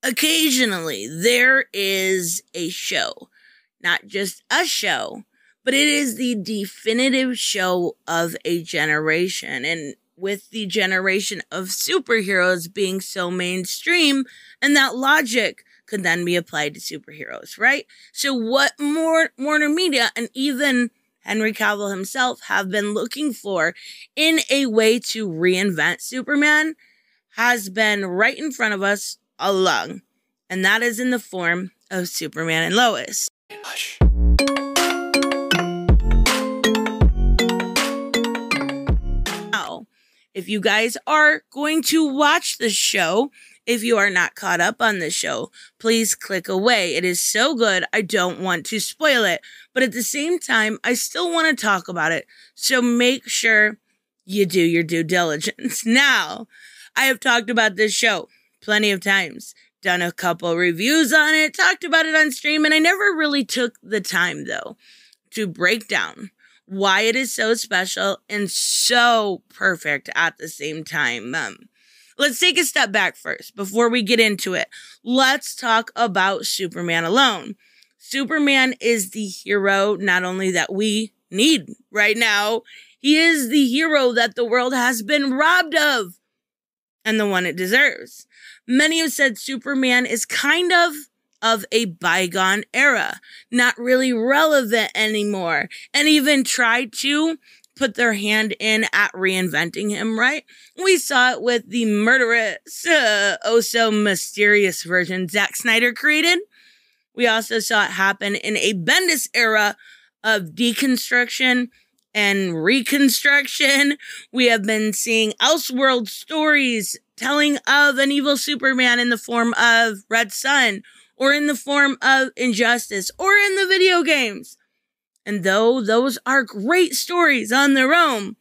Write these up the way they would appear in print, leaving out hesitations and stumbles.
occasionally there is a show, not just a show, but it is the definitive show of a generation. And with the generation of superheroes being so mainstream, and that logic could then be applied to superheroes, right? So what Warner Media and even Henry Cavill himself have been looking for in a way to reinvent Superman has been right in front of us all along. And that is in the form of Superman and Lois. Hush. Now, if you guys are going to watch the show, if you are not caught up on the show, please click away. It is so good, I don't want to spoil it. But at the same time, I still want to talk about it. So make sure you do your due diligence. Now, I have talked about this show plenty of times, done a couple reviews on it, talked about it on stream, and I never really took the time, though, to break down why it is so special and so perfect at the same time. Let's take a step back first before we get into it. Let's talk about Superman alone. Superman is the hero not only that we need right now, he is the hero that the world has been robbed of and the one it deserves. Many have said Superman is kind of a bygone era, not really relevant anymore, and even tried to put their hand in at reinventing him, right? We saw it with the murderous, so mysterious version Zack Snyder created. We also saw it happen in a Bendis era of deconstruction and reconstruction. We have been seeing Elseworld stories telling of an evil Superman in the form of Red Sun, or in the form of Injustice, or in the video games. And though those are great stories on their own,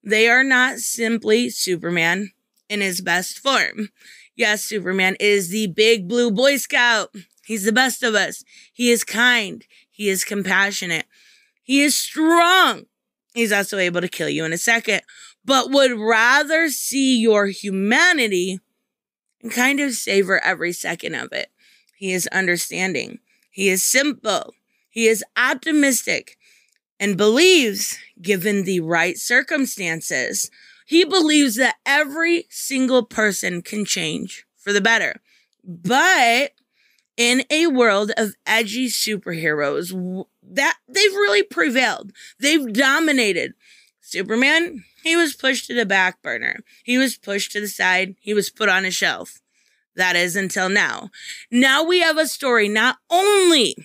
they are not simply Superman in his best form. Yes, Superman is the big blue Boy Scout. He's the best of us. He is kind. He is compassionate. He is strong. He's also able to kill you in a second, but would rather see your humanity and kind of savor every second of it. He is understanding. He is simple. He is optimistic and believes, given the right circumstances, he believes that every single person can change for the better. But in a world of edgy superheroes, that they've really prevailed. They've dominated. Superman, he was pushed to the back burner. He was pushed to the side. He was put on a shelf. That is until now. Now we have a story not only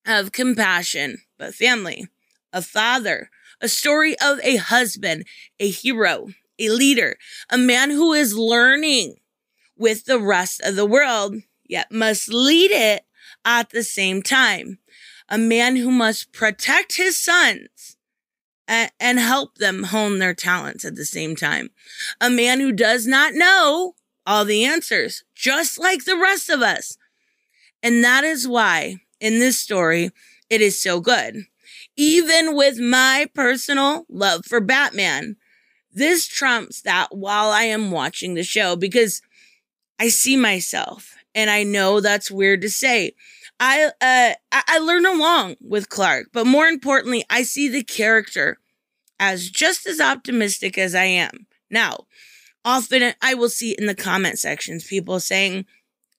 of compassion, but family, a father, a story of a husband, a hero, a leader, a man who is learning with the rest of the world, yet must lead it at the same time. A man who must protect his sons and help them hone their talents at the same time. A man who does not know all the answers, just like the rest of us. And that is why, in this story, it is so good. Even with my personal love for Batman, this trumps that while I am watching the show, because I see myself, and I know that's weird to say. I learn along with Clark, but more importantly, I see the character as just as optimistic as I am. Now, often I will see in the comment sections people saying,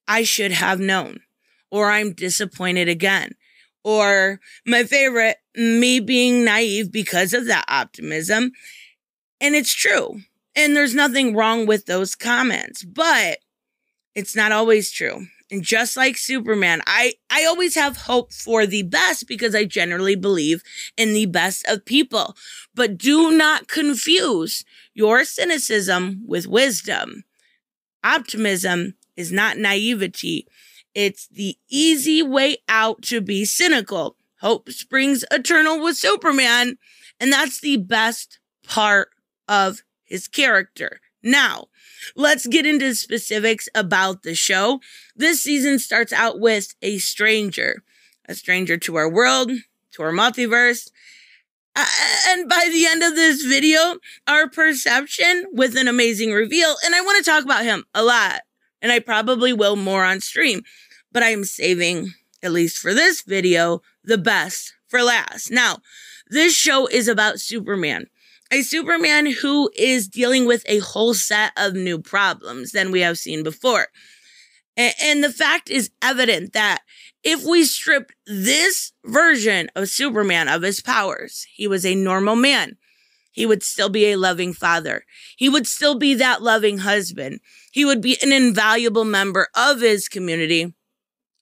I should have known, or I'm disappointed again, or my favorite, me being naive because of that optimism. And it's true. And there's nothing wrong with those comments, but it's not always true. And just like Superman, I always have hope for the best because I generally believe in the best of people. But do not confuse your cynicism with wisdom. Optimism is not naivety. It's the easy way out to be cynical. Hope springs eternal with Superman, and that's the best part of his character. Now, let's get into specifics about the show. This season starts out with a stranger to our world, to our multiverse. And by the end of this video, our perception with an amazing reveal, and I want to talk about him a lot and I probably will more on stream, but I'm saving, at least for this video, the best for last. Now, this show is about Superman. A Superman who is dealing with a whole set of new problems than we have seen before. And the fact is evident that if we stripped this version of Superman of his powers, he was a normal man. He would still be a loving father. He would still be that loving husband. He would be an invaluable member of his community.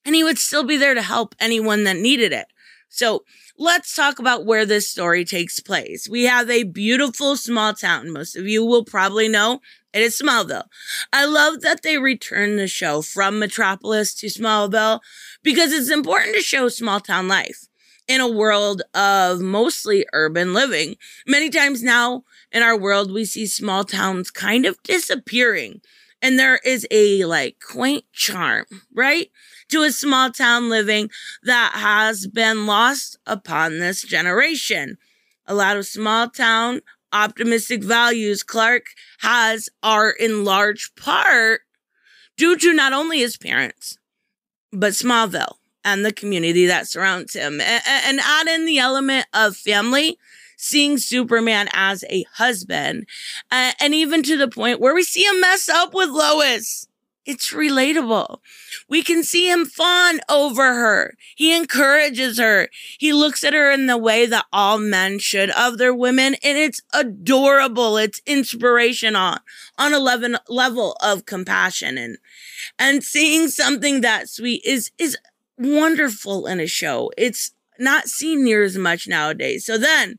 And he would still be there to help anyone that needed it. So let's talk about where this story takes place. We have a beautiful small town. Most of you will probably know it is Smallville. I love that they returned the show from Metropolis to Smallville because it's important to show small town life in a world of mostly urban living. Many times now in our world, we see small towns kind of disappearing. And there is a quaint charm, right, to a small town living that has been lost upon this generation. A lot of small town optimistic values Clark has are in large part due to not only his parents, but Smallville and the community that surrounds him. And add in the element of family, seeing Superman as a husband, and even to the point where we see him mess up with Lois. It's relatable. We can see him fawn over her. He encourages her. He looks at her in the way that all men should of their women, and it's adorable. It's inspirational on a level of compassion. And seeing something that sweet is wonderful in a show. It's not seen near as much nowadays. So then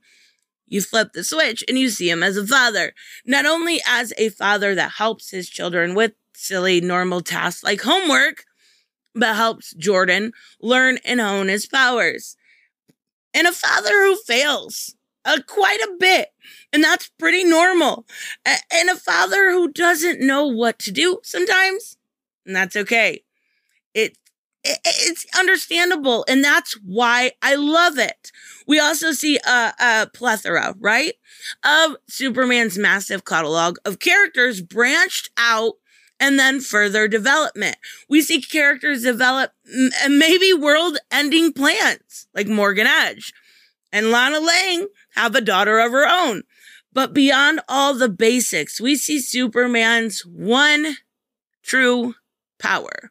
you flip the switch and you see him as a father, not only as a father that helps his children with silly normal tasks like homework, but helps Jordan learn and hone his powers. And a father who fails quite a bit, and that's pretty normal. And a father who doesn't know what to do sometimes, and that's okay. It's understandable, and that's why I love it. We also see a plethora, right, of Superman's massive catalog of characters branched out and then further development. We see characters develop maybe world-ending plans, like Morgan Edge and Lana Lang have a daughter of her own. But beyond all the basics, we see Superman's one true power.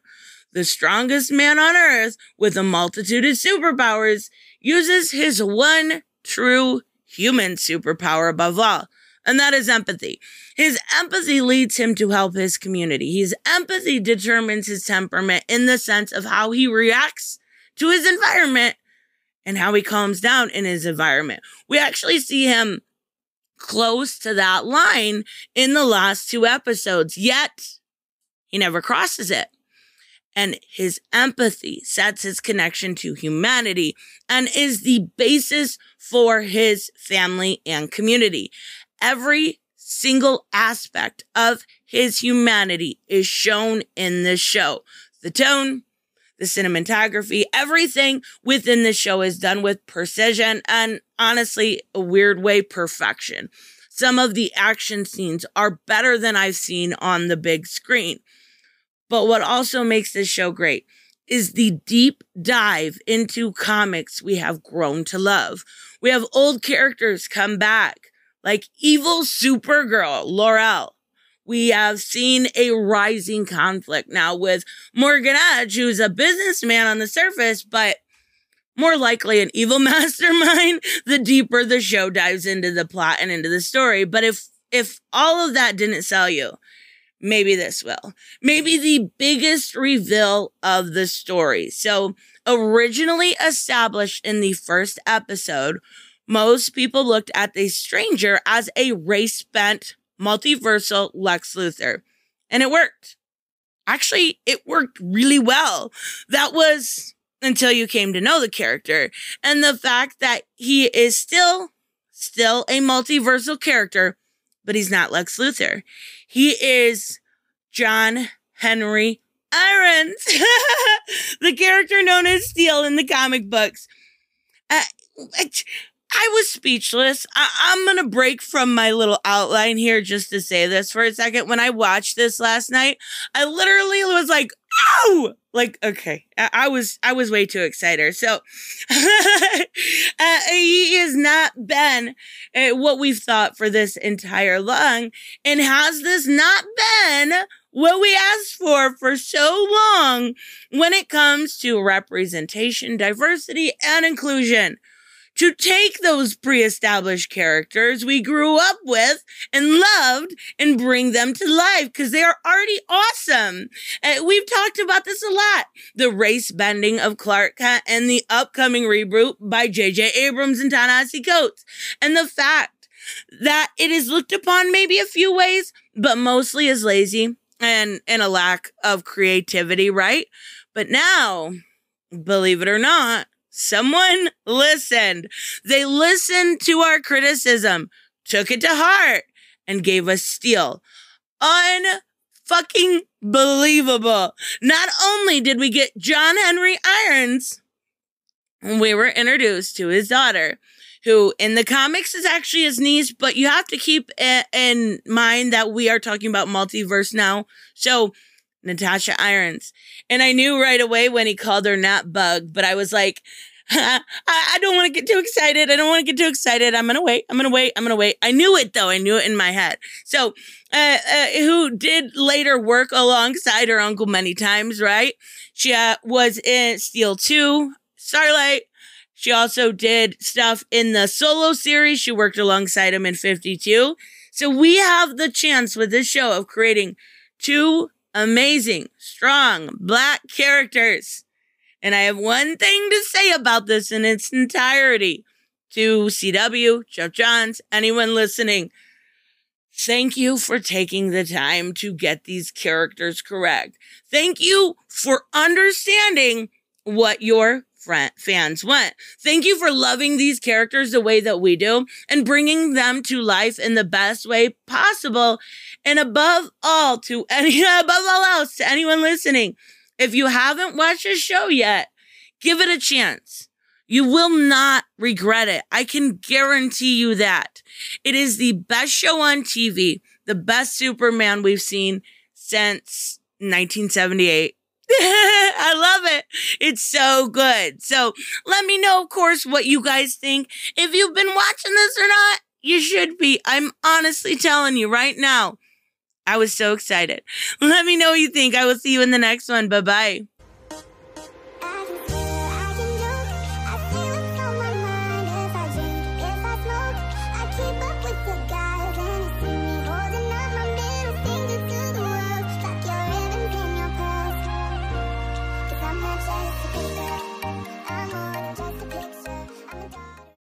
The strongest man on Earth, with a multitude of superpowers, uses his one true human superpower above all, and that is empathy. His empathy leads him to help his community. His empathy determines his temperament in the sense of how he reacts to his environment and how he calms down in his environment. We actually see him close to that line in the last two episodes, yet he never crosses it. And his empathy sets his connection to humanity and is the basis for his family and community. Every single aspect of his humanity is shown in this show. The tone, the cinematography, everything within the show is done with precision and, honestly, a weird way, perfection. Some of the action scenes are better than I've seen on the big screen. But what also makes this show great is the deep dive into comics we have grown to love. We have old characters come back, like evil Supergirl, Laurel. We have seen a rising conflict now with Morgan Edge, who's a businessman on the surface, but more likely an evil mastermind, the deeper the show dives into the plot and into the story. But if all of that didn't sell you, maybe this will. Maybe the biggest reveal of the story. So, originally established in the first episode, most people looked at the Stranger as a race-bent, multiversal Lex Luthor. And it worked. Actually, it worked really well. That was until you came to know the character. And the fact that he is still a multiversal character, but he's not Lex Luthor. He is John Henry Irons, the character known as Steel in the comic books. I was speechless. I'm going to break from my little outline here just to say this for a second. When I watched this last night, I literally was like, ow! Like, okay, I was way too excited. So, he has not been what we've thought for this entire long. And has this not been what we asked for so long when it comes to representation, diversity, and inclusion? To take those pre-established characters we grew up with and loved and bring them to life because they are already awesome. We've talked about this a lot. The race bending of Clark Kent and the upcoming reboot by J.J. Abrams and Ta-Nehisi Coates. And the fact that it is looked upon maybe a few ways, but mostly as lazy and a lack of creativity, right? But now, believe it or not, someone listened. They listened to our criticism, took it to heart, and gave us Steel. Unfucking believable. Not only did we get John Henry Irons, we were introduced to his daughter, who in the comics is actually his niece, but you have to keep in mind that we are talking about multiverse now. So, Natasha Irons. And I knew right away when he called her Nat Bug, but I was like, I don't want to get too excited. I don't want to get too excited. I'm going to wait. I knew it though. I knew it in my head. So, who did later work alongside her uncle many times, right? She was in Steel 2, Starlight. She also did stuff in the Solo series. She worked alongside him in 52. So we have the chance with this show of creating two amazing, strong, Black characters. And I have one thing to say about this in its entirety. To CW, Jeff Johns, anyone listening, thank you for taking the time to get these characters correct. Thank you for understanding what your fans want. Thank you for loving these characters the way that we do and bringing them to life in the best way possible. And above all else, to anyone listening, if you haven't watched this show yet, give it a chance. You will not regret it. I can guarantee you that. It is the best show on TV, the best Superman we've seen since 1978. I love it. It's so good. So let me know, of course, what you guys think. If you've been watching this or not, you should be. I'm honestly telling you right now, I was so excited. Let me know what you think. I will see you in the next one. Bye-bye. I'm not just a